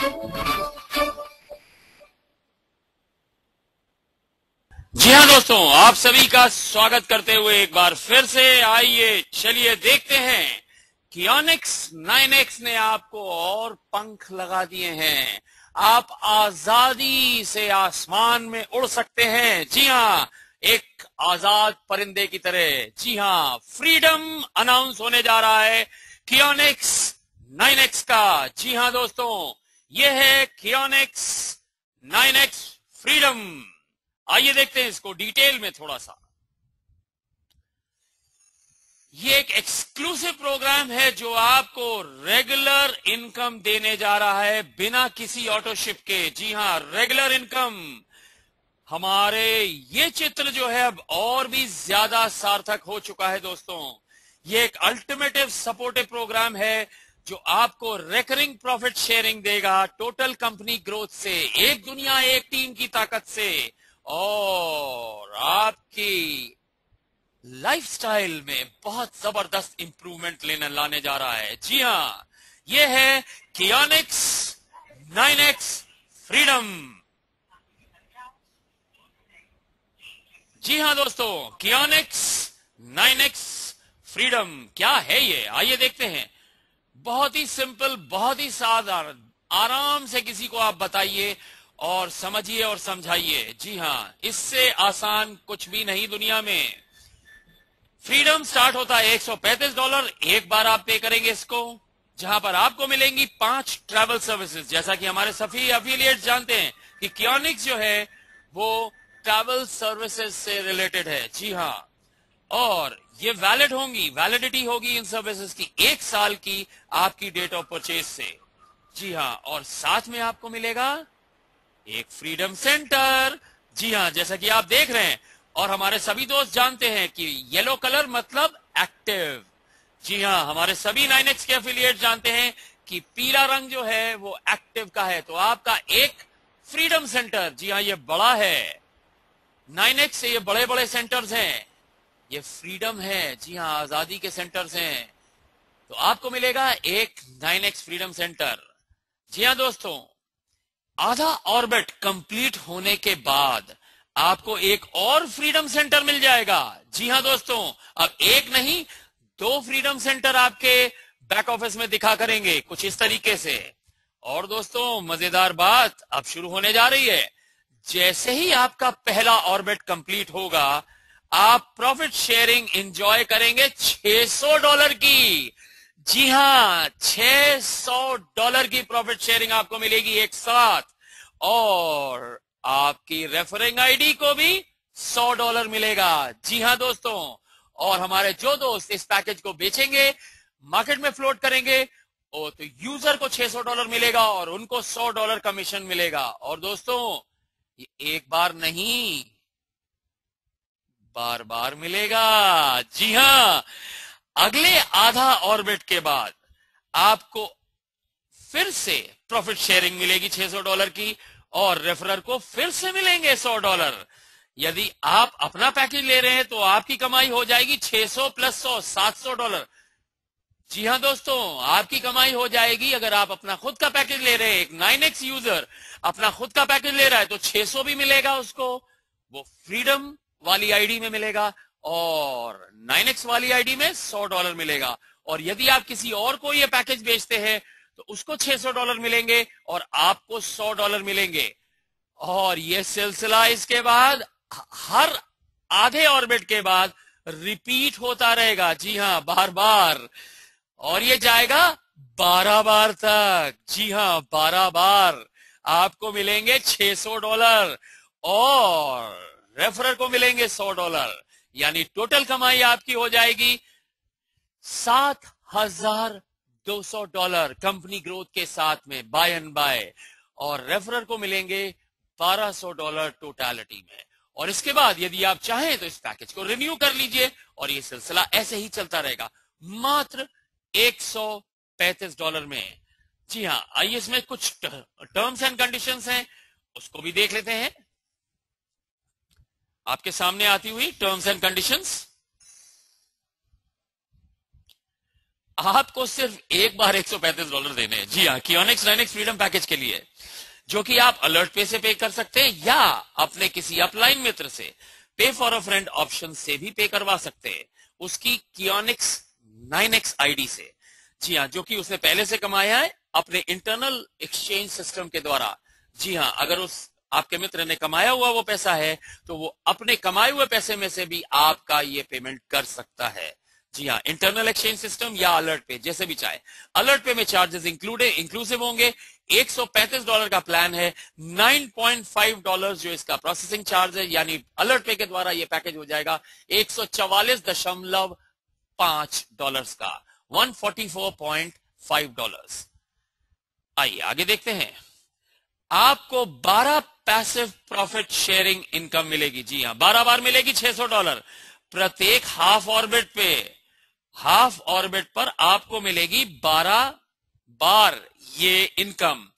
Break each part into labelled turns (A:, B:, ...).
A: जी हाँ दोस्तों, आप सभी का स्वागत करते हुए एक बार फिर से आइए चलिए देखते हैं कि Onyx 9X ने आपको और पंख लगा दिए हैं। आप आजादी से आसमान में उड़ सकते हैं। जी हाँ, एक आजाद परिंदे की तरह। जी हाँ, फ्रीडम अनाउंस होने जा रहा है Onyx 9X का। जी हाँ दोस्तों, यह है Onyx 9X फ्रीडम। आइए देखते हैं इसको डिटेल में थोड़ा सा। ये एक एक्सक्लूसिव प्रोग्राम है जो आपको रेगुलर इनकम देने जा रहा है बिना किसी ऑटोशिप के। जी हां, रेगुलर इनकम। हमारे ये चित्र जो है अब और भी ज्यादा सार्थक हो चुका है दोस्तों। ये एक अल्टीमेटिव सपोर्टिव प्रोग्राम है जो आपको रेकरिंग प्रॉफिट शेयरिंग देगा टोटल कंपनी ग्रोथ से, एक दुनिया एक टीम की ताकत से, और आपकी लाइफस्टाइल में बहुत जबरदस्त इंप्रूवमेंट लाने जा रहा है। जी हाँ, ये है Onyx 9X फ्रीडम। जी हाँ दोस्तों, Onyx 9X फ्रीडम क्या है ये, आइए देखते हैं। बहुत ही सिंपल, बहुत ही साधारण, आराम से किसी को आप बताइए और समझिए और समझाइए। जी हाँ, इससे आसान कुछ भी नहीं दुनिया में। फ्रीडम स्टार्ट होता है $135। एक बार आप पे करेंगे इसको, जहां पर आपको मिलेंगी 5 ट्रैवल सर्विसेज। जैसा कि हमारे सभी एफिलिएट जानते हैं कि Onyx जो है वो ट्रैवल सर्विसेज से रिलेटेड है। जी हाँ, और ये वैलिड होंगी, वैलिडिटी होगी इन सर्विसेज की 1 साल की आपकी डेट ऑफ परचेज से। जी हाँ, और साथ में आपको मिलेगा एक फ्रीडम सेंटर। जी हाँ, जैसा कि आप देख रहे हैं और हमारे सभी दोस्त जानते हैं कि येलो कलर मतलब एक्टिव। जी हाँ, हमारे सभी 9X के एफिलिएट जानते हैं कि पीला रंग जो है वो एक्टिव का है। तो आपका एक फ्रीडम सेंटर, जी हाँ ये बड़ा है, 9X से ये बड़े बड़े सेंटर्स हैं, ये फ्रीडम है। जी हाँ, आजादी के सेंटर्स हैं। तो आपको मिलेगा एक 9X फ्रीडम सेंटर। जी हाँ दोस्तों, आधा ऑर्बिट कंप्लीट होने के बाद आपको एक और फ्रीडम सेंटर मिल जाएगा। जी हां दोस्तों, अब एक नहीं 2 फ्रीडम सेंटर आपके बैक ऑफिस में दिखा करेंगे कुछ इस तरीके से। और दोस्तों, मजेदार बात अब शुरू होने जा रही है। जैसे ही आपका पहला ऑर्बिट कंप्लीट होगा, आप प्रॉफिट शेयरिंग एंजॉय करेंगे $600 की। जी हां, $600 की प्रॉफिट शेयरिंग आपको मिलेगी एक साथ, और आपकी रेफरिंग आईडी को भी $100 मिलेगा। जी हां दोस्तों, और हमारे जो दोस्त इस पैकेज को बेचेंगे, मार्केट में फ्लोट करेंगे, तो यूजर को $600 मिलेगा और उनको $100 कमीशन मिलेगा। और दोस्तों, ये एक बार नहीं, बार बार मिलेगा। जी हां, अगले आधा ऑर्बिट के बाद आपको फिर से प्रॉफिट शेयरिंग मिलेगी $600 की, और रेफरर को फिर से मिलेंगे $100। यदि आप अपना पैकेज ले रहे हैं तो आपकी कमाई हो जाएगी 600 प्लस 100 $700। जी हां दोस्तों, आपकी कमाई हो जाएगी। अगर आप अपना खुद का पैकेज ले रहे हैं, एक 9X यूजर अपना खुद का पैकेज ले रहा है, तो 600 भी मिलेगा उसको, वो फ्रीडम वाली आईडी में मिलेगा, और 9X वाली आईडी में $100 मिलेगा। और यदि आप किसी और को ये पैकेज बेचते हैं तो उसको $600 मिलेंगे और आपको $100 मिलेंगे। और ये सिलसिला इसके बाद हर आधे ऑर्बिट के बाद रिपीट होता रहेगा। जी हां, बार बार, और ये जाएगा 12 बार तक। जी हां, 12 बार आपको मिलेंगे $600 और रेफरर को मिलेंगे $100। यानी टोटल कमाई आपकी हो जाएगी $7,200 कंपनी ग्रोथ के साथ में, बाय एंड बाय, और रेफरर को मिलेंगे $1,200 टोटलिटी में। और इसके बाद यदि आप चाहें तो इस पैकेज को रिन्यू कर लीजिए, और ये सिलसिला ऐसे ही चलता रहेगा मात्र $135 में। जी हाँ, आइए इसमें कुछ टर्म्स एंड कंडीशंस हैं, उसको भी देख लेते हैं। आपके सामने आती हुई टर्म्स एंड कंडीशंस। आपको सिर्फ एक बार $135 देने हैं। जी हाँ, कियोनिक्स 9x फ्रीडम पैकेज के लिए, जो कि आप अलर्ट पे से पे कर सकते हैं या अपने किसी अपलाइन मित्र से पे फॉर अ फ्रेंड ऑप्शन से भी पे करवा सकते हैं, उसकी कियोनिक्स 9x आईडी से। जी हाँ, जो कि उसने पहले से कमाया है अपने इंटरनल एक्सचेंज सिस्टम के द्वारा। जी हाँ, अगर उस आपके मित्र ने कमाया हुआ वो पैसा है तो वो अपने कमाए हुए पैसे में से भी आपका ये पेमेंट कर सकता है। जी हाँ, इंटरनल एक्सचेंज सिस्टम या अलर्ट पे, जैसे भी चाहे। अलर्ट पे में चार्जेस इंक्लूसिव होंगे। $135 का प्लान है, $9.5 जो इसका प्रोसेसिंग चार्ज है, यानी अलर्ट पे के द्वारा ये पैकेज हो जाएगा $144.5 का, $144.5। आइए आगे देखते हैं। आपको 12 पैसिव प्रॉफिट शेयरिंग इनकम मिलेगी। जी हां, 12 बार मिलेगी $600 प्रत्येक हाफ ऑर्बिट पे। हाफ ऑर्बिट पर आपको मिलेगी 12 बार ये इनकम,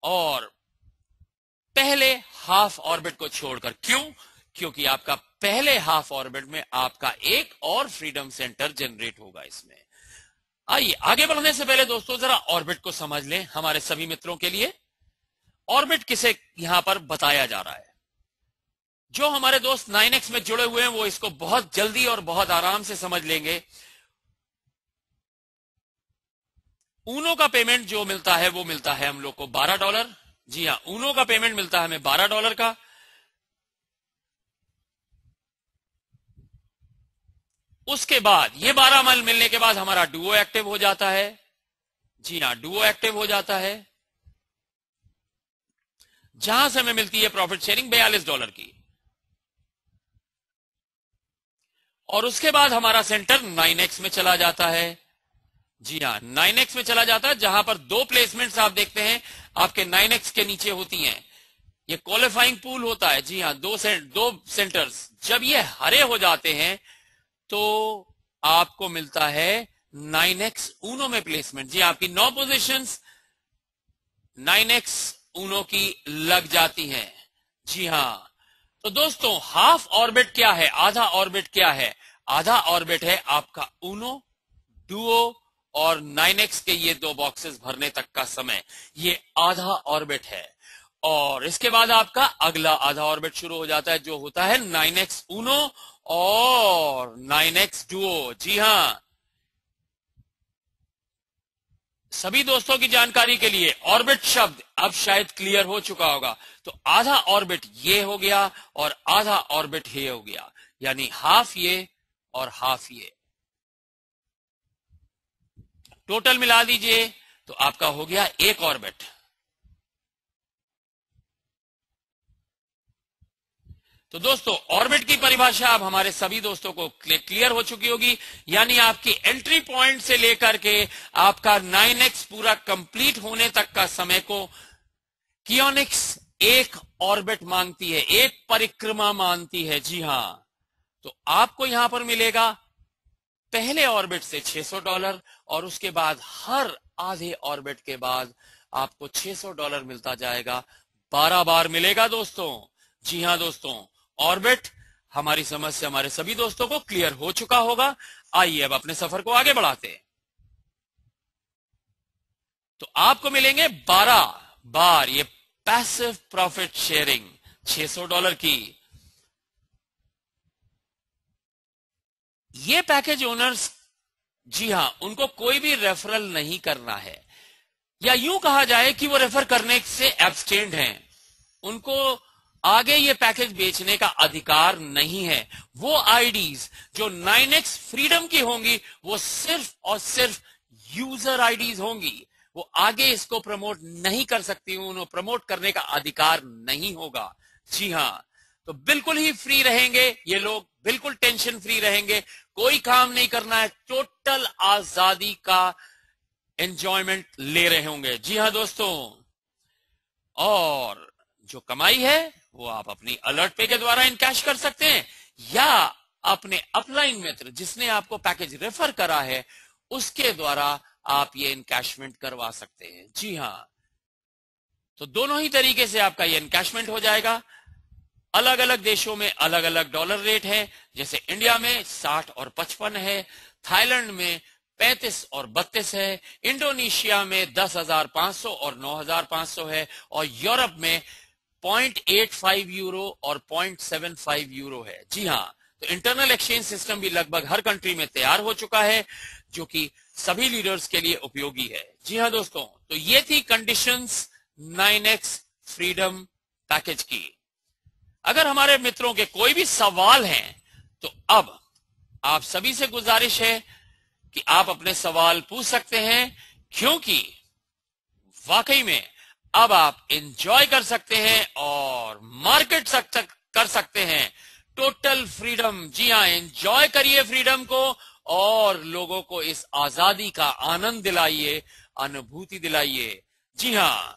A: और पहले हाफ ऑर्बिट को छोड़कर। क्यों? क्योंकि आपका पहले हाफ ऑर्बिट में आपका एक और फ्रीडम सेंटर जनरेट होगा इसमें। आइए आगे बढ़ने से पहले दोस्तों जरा ऑर्बिट को समझ लें हमारे सभी मित्रों के लिए। ऑर्बिट किसे यहां पर बताया जा रहा है? जो हमारे दोस्त 9x में जुड़े हुए हैं वो इसको बहुत जल्दी और बहुत आराम से समझ लेंगे। ऊनो का पेमेंट जो मिलता है वो मिलता है हम लोग को $12। जी हां, ऊनो का पेमेंट मिलता है हमें $12 का। उसके बाद ये 12 माइल मिलने के बाद हमारा डुओ एक्टिव हो जाता है। जी हां, डुओ एक्टिव हो जाता है, जहां से हमें मिलती है प्रॉफिट शेयरिंग $42 की। और उसके बाद हमारा सेंटर 9x में चला जाता है। जी हां, 9x में चला जाता है, जहां पर 2 प्लेसमेंट्स आप देखते हैं आपके 9x के नीचे होती हैं। ये क्वालिफाइंग पूल होता है। जी हां, दो सेंटर्स जब ये हरे हो जाते हैं तो आपको मिलता है 9x ऊनो में प्लेसमेंट। जी, आपकी 9 पोजीशंस 9x ऊनो की लग जाती हैं। जी हां, तो दोस्तों हाफ ऑर्बिट क्या है, आधा ऑर्बिट क्या है? आधा ऑर्बिट है आपका ऊनो, डुओ और 9x के ये 2 बॉक्सेस भरने तक का समय, ये आधा ऑर्बिट है। और इसके बाद आपका अगला आधा ऑर्बिट शुरू हो जाता है, जो होता है 9x ऊनो और 9x डुओ। जी हां, सभी दोस्तों की जानकारी के लिए ऑर्बिट शब्द अब शायद क्लियर हो चुका होगा। तो आधा ऑर्बिट ये हो गया और आधा ऑर्बिट ये हो गया, यानी हाफ ये और हाफ ये। टोटल मिला दीजिए तो आपका हो गया एक ऑर्बिट। तो दोस्तों ऑर्बिट की परिभाषा अब हमारे सभी दोस्तों को क्लियर हो चुकी होगी, यानी आपकी एंट्री पॉइंट से लेकर के आपका 9x पूरा कंप्लीट होने तक का समय को कियोनिक्स एक ऑर्बिट मांगती है, एक परिक्रमा मानती है। जी हां, तो आपको यहां पर मिलेगा पहले ऑर्बिट से $600 और उसके बाद हर आधे ऑर्बिट के बाद आपको $600 मिलता जाएगा। 12 बार मिलेगा दोस्तों। जी हां दोस्तों, ऑर्बिट हमारी समझ से हमारे सभी दोस्तों को क्लियर हो चुका होगा। आइए अब अपने सफर को आगे बढ़ाते हैं। तो आपको मिलेंगे 12 बार ये पैसिव प्रॉफिट शेयरिंग $600 की। ये पैकेज ओनर्स, जी हां, उनको कोई भी रेफरल नहीं करना है, या यूं कहा जाए कि वो रेफर करने से एब्सटेंड हैं। उनको आगे ये पैकेज बेचने का अधिकार नहीं है। वो आईडीज जो 9x फ्रीडम की होंगी वो सिर्फ और सिर्फ यूजर आईडीज होंगी। वो आगे इसको प्रमोट नहीं कर सकती, उन्हें प्रमोट करने का अधिकार नहीं होगा। जी हां, तो बिल्कुल ही फ्री रहेंगे ये लोग, बिल्कुल टेंशन फ्री रहेंगे, कोई काम नहीं करना है, टोटल आजादी का एंजॉयमेंट ले रहे होंगे। जी हां दोस्तों, और जो कमाई है वो आप अपनी अलर्ट पे के द्वारा इनकैश कर सकते हैं, या अपने अपलाइन मित्र जिसने आपको पैकेज रेफर करा है उसके द्वारा आप ये इनकैशमेंट करवा सकते हैं। जी हां, तो दोनों ही तरीके से आपका ये इनकैशमेंट हो जाएगा। अलग अलग देशों में अलग अलग डॉलर रेट है, जैसे इंडिया में 60 और 55 है, थाईलैंड में 35 और 32 है। इंडोनेशिया में 10,500 और 9,500 है। और यूरोप में 0.85 यूरो और 0.75 यूरो है। जी हां, तो इंटरनल एक्सचेंज सिस्टम भी लगभग हर कंट्री में तैयार हो चुका है, जो कि सभी लीडर्स के लिए उपयोगी है। जी हां दोस्तों, तो ये थी कंडीशंस 9x फ्रीडम पैकेज की। अगर हमारे मित्रों के कोई भी सवाल हैं तो अब आप सभी से गुजारिश है कि आप अपने सवाल पूछ सकते हैं, क्योंकि वाकई में अब आप एंजॉय कर सकते हैं और मार्केट कर सकते हैं टोटल फ्रीडम। जी हां, एंजॉय करिए फ्रीडम को और लोगों को इस आजादी का आनंद दिलाइए, अनुभूति दिलाइए। जी हां,